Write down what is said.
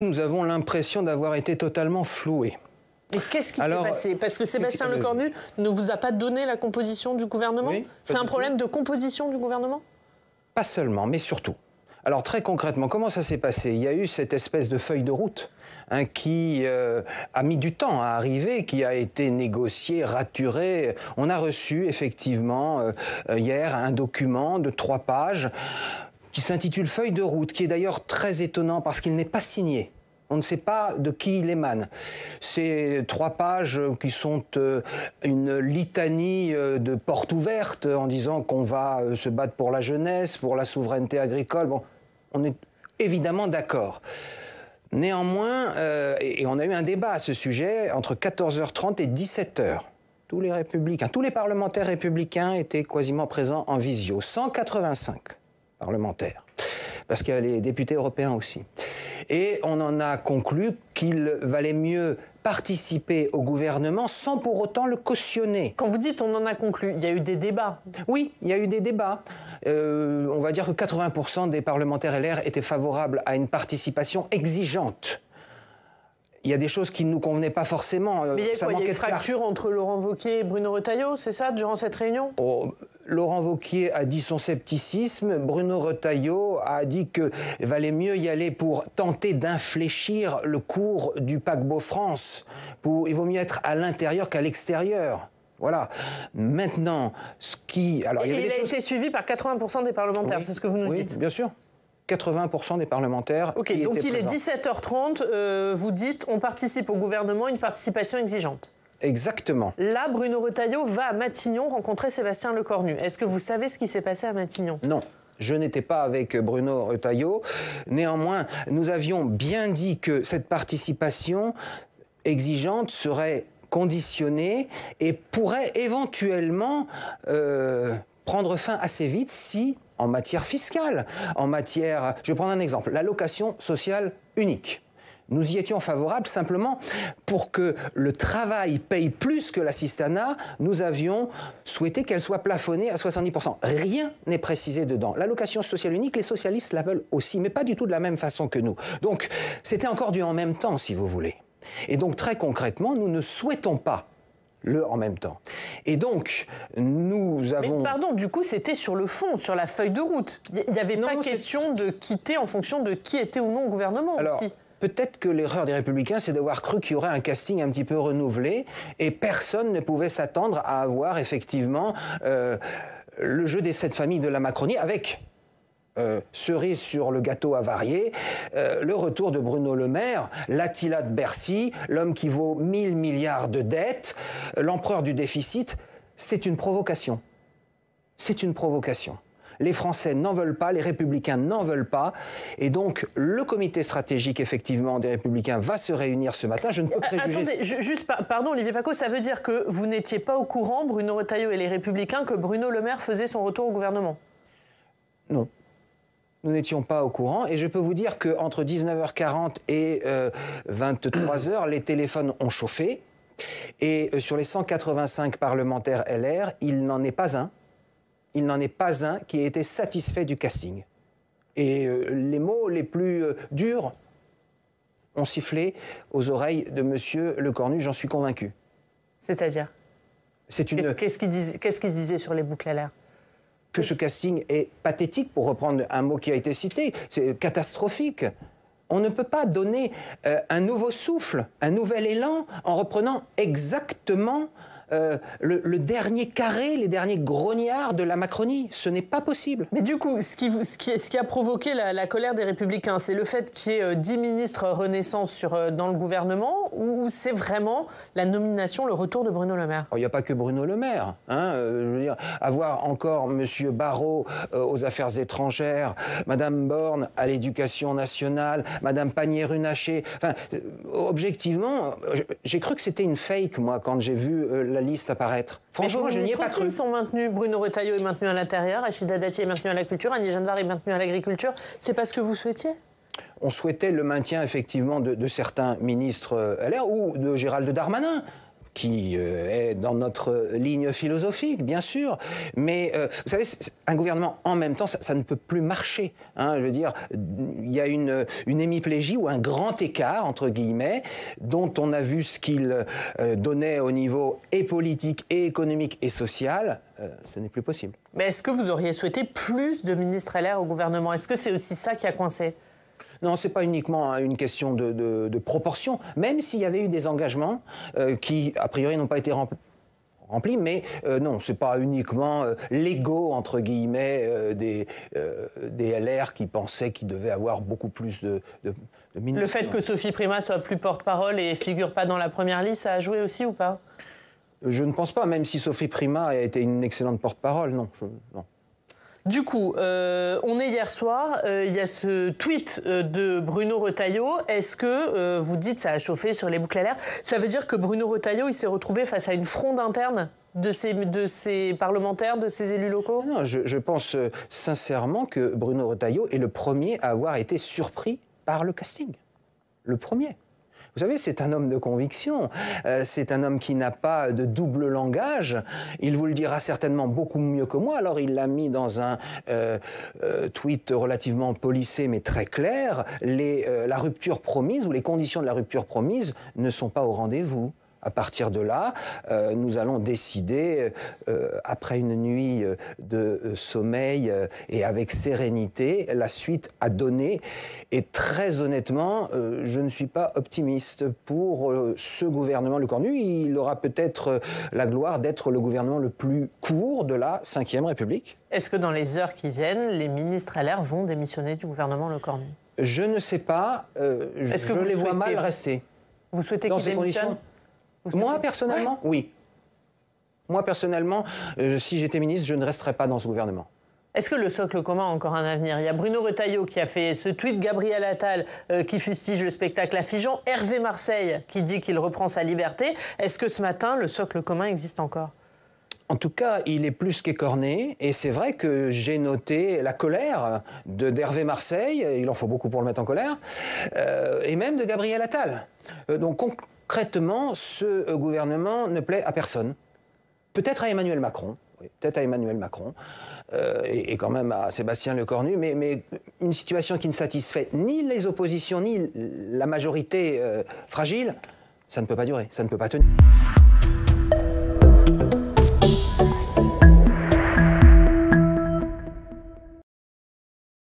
Nous avons l'impression d'avoir été totalement floués. Et qu'est-ce qui s'est passé? Parce que Sébastien Lecornu ne vous a pas donné la composition du gouvernement? Oui, c'est un problème de composition du gouvernement? Pas seulement, mais surtout. Alors très concrètement, comment ça s'est passé? Il y a eu cette espèce de feuille de route qui a mis du temps à arriver, qui a été négociée, raturée. On a reçu effectivement hier un document de 3 pages qui s'intitule Feuille de route, qui est d'ailleurs très étonnant parce qu'il n'est pas signé. On ne sait pas de qui il émane. Ces 3 pages qui sont une litanie de portes ouvertes en disant qu'on va se battre pour la jeunesse, pour la souveraineté agricole. Bon, on est évidemment d'accord. Néanmoins, et on a eu un débat à ce sujet entre 14h30 et 17h. Tous les républicains, tous les parlementaires républicains étaient quasiment présents en visio. 185 parlementaires. Parce qu'il y a les députés européens aussi. Et on en a conclu qu'il valait mieux participer au gouvernement sans pour autant le cautionner. Quand vous dites on en a conclu, il y a eu des débats. Oui, il y a eu des débats. On va dire que 80% des parlementaires LR étaient favorables à une participation exigeante. Il y a des choses qui ne nous convenaient pas forcément. Mais il y a une fracture entre Laurent Wauquiez et Bruno Retailleau, c'est ça, durant cette réunion? Laurent Wauquiez a dit son scepticisme, Bruno Retailleau a dit qu'il valait mieux y aller pour tenter d'infléchir le cours du paquebot France. Il vaut mieux être à l'intérieur qu'à l'extérieur. Voilà. Maintenant, ce qui... Alors, il a été suivi par 80% des parlementaires, oui, c'est ce que vous nous dites? Oui, bien sûr. 80% des parlementaires. Ok, donc il est 17h30, vous dites on participe au gouvernement, une participation exigeante. Exactement. Là, Bruno Retailleau va à Matignon rencontrer Sébastien Lecornu. Est-ce que vous savez ce qui s'est passé à Matignon? Non. Je n'étais pas avec Bruno Retailleau. Néanmoins, nous avions bien dit que cette participation exigeante serait conditionnée et pourrait éventuellement prendre fin assez vite si, en matière fiscale, en matière... Je vais prendre un exemple, l'allocation sociale unique. Nous y étions favorables simplement pour que le travail paye plus que l'assistanat. Nous avions souhaité qu'elle soit plafonnée à 70%. Rien n'est précisé dedans. L'allocation sociale unique, les socialistes la veulent aussi, mais pas du tout de la même façon que nous. Donc, c'était encore du en même temps, si vous voulez. Et donc, très concrètement, nous ne souhaitons pas le en même temps. Et donc, nous avons... Mais pardon, du coup, c'était sur le fond, sur la feuille de route. Il n'y avait pas question de quitter en fonction de qui était ou non au gouvernement. Alors, peut-être que l'erreur des Républicains, c'est d'avoir cru qu'il y aurait un casting un petit peu renouvelé et personne ne pouvait s'attendre à avoir effectivement le jeu des 7 familles de la Macronie avec... cerise sur le gâteau avarié, le retour de Bruno Le Maire, l'attila de Bercy, l'homme qui vaut 1000 milliards de dettes, l'empereur du déficit. C'est une provocation. C'est une provocation. Les Français n'en veulent pas, les Républicains n'en veulent pas. Et donc, le comité stratégique, effectivement, des Républicains va se réunir ce matin. Je ne peux préjuger... Attendez, juste, pardon, Olivier Paccaud, ça veut dire que vous n'étiez pas au courant, Bruno Retailleau et les Républicains, que Bruno Le Maire faisait son retour au gouvernement? Non. Nous n'étions pas au courant et je peux vous dire qu'entre 19h40 et 23h, les téléphones ont chauffé et sur les 185 parlementaires LR, il n'en est pas un. Il n'en est pas un qui ait été satisfait du casting. Et les mots les plus durs ont sifflé aux oreilles de M. Lecornu, j'en suis convaincu. C'est-à-dire? Qu'est-ce qu'il disait sur les boucles à l'air? Que ce casting est pathétique, pour reprendre un mot qui a été cité, c'est catastrophique. On ne peut pas donner un nouveau souffle, un nouvel élan en reprenant exactement le dernier carré, les derniers grognards de la Macronie. Ce n'est pas possible. Mais du coup, ce qui a provoqué la colère des Républicains, c'est le fait qu'il y ait 10 ministres Renaissance dans le gouvernement, ou c'est vraiment la nomination, le retour de Bruno Le Maire? Il n'y a pas que Bruno Le Maire. Je veux dire, avoir encore M. Barrot aux Affaires étrangères, Mme Borne à l'Éducation nationale, Mme Pannier-Runacher... Enfin, objectivement, j'ai cru que c'était une fake, moi, quand j'ai vu la liste apparaître. Franchement, je n'y ai pas cru. Ils sont maintenus. Bruno Retailleau est maintenu à l'intérieur, Rachida Dati est maintenue à la culture, Annie Genevard est maintenue à l'agriculture. C'est pas ce que vous souhaitiez? On souhaitait le maintien, effectivement, de certains ministres LR ou de Gérald Darmanin, qui est dans notre ligne philosophique, bien sûr. Mais vous savez, un gouvernement en même temps, ça ne peut plus marcher. Hein, je veux dire, il y a une hémiplégie ou un grand écart, entre guillemets, dont on a vu ce qu'il donnait au niveau et politique, et économique, et social. Ce n'est plus possible. Mais est-ce que vous auriez souhaité plus de ministres LR au gouvernement? Est-ce que c'est aussi ça qui a coincé? Non, ce n'est pas uniquement une question de proportion, même s'il y avait eu des engagements qui, a priori, n'ont pas été remplis, mais non, ce n'est pas uniquement l'ego, entre guillemets, des LR qui pensaient qu'ils devaient avoir beaucoup plus de ministres. Le fait que Sophie Primas soit plus porte-parole et figure pas dans la première liste, ça a joué aussi ou pas? Je ne pense pas, même si Sophie Primas a été une excellente porte-parole, non. Du coup, on est hier soir, il y a ce tweet de Bruno Retailleau. Est-ce que vous dites ça a chauffé sur les boucles LR? Ça veut dire que Bruno Retailleau, il s'est retrouvé face à une fronde interne de ses parlementaires, de ses élus locaux? Non, je pense sincèrement que Bruno Retailleau est le premier à avoir été surpris par le casting. Le premier. Vous savez, c'est un homme de conviction, c'est un homme qui n'a pas de double langage, il vous le dira certainement beaucoup mieux que moi, alors il l'a mis dans un tweet relativement policé mais très clair, la rupture promise ou les conditions de la rupture promise ne sont pas au rendez-vous. À partir de là, nous allons décider, après une nuit de sommeil et avec sérénité, la suite à donner. Et très honnêtement, je ne suis pas optimiste pour ce gouvernement Le Cornu. Il aura peut-être la gloire d'être le gouvernement le plus court de la Ve République. Est-ce que dans les heures qui viennent, les ministres LR vont démissionner du gouvernement Le Cornu? Je ne sais pas. Je les vois mal rester. Vous souhaitez qu'ils démissionnent? Moi, personnellement, oui. Moi, personnellement, si j'étais ministre, je ne resterais pas dans ce gouvernement. Est-ce que le socle commun a encore un avenir? Il y a Bruno Retailleau qui a fait ce tweet, Gabriel Attal qui fustige le spectacle affligeant, Hervé Marseille qui dit qu'il reprend sa liberté. Est-ce que ce matin, le socle commun existe encore? En tout cas, il est plus qu'écorné, et c'est vrai que j'ai noté la colère d'Hervé Marseille, il en faut beaucoup pour le mettre en colère, et même de Gabriel Attal. Donc concrètement, ce gouvernement ne plaît à personne. Peut-être à Emmanuel Macron, oui, peut-être à Emmanuel Macron, et quand même à Sébastien Lecornu, mais une situation qui ne satisfait ni les oppositions, ni la majorité fragile, ça ne peut pas durer, ça ne peut pas tenir.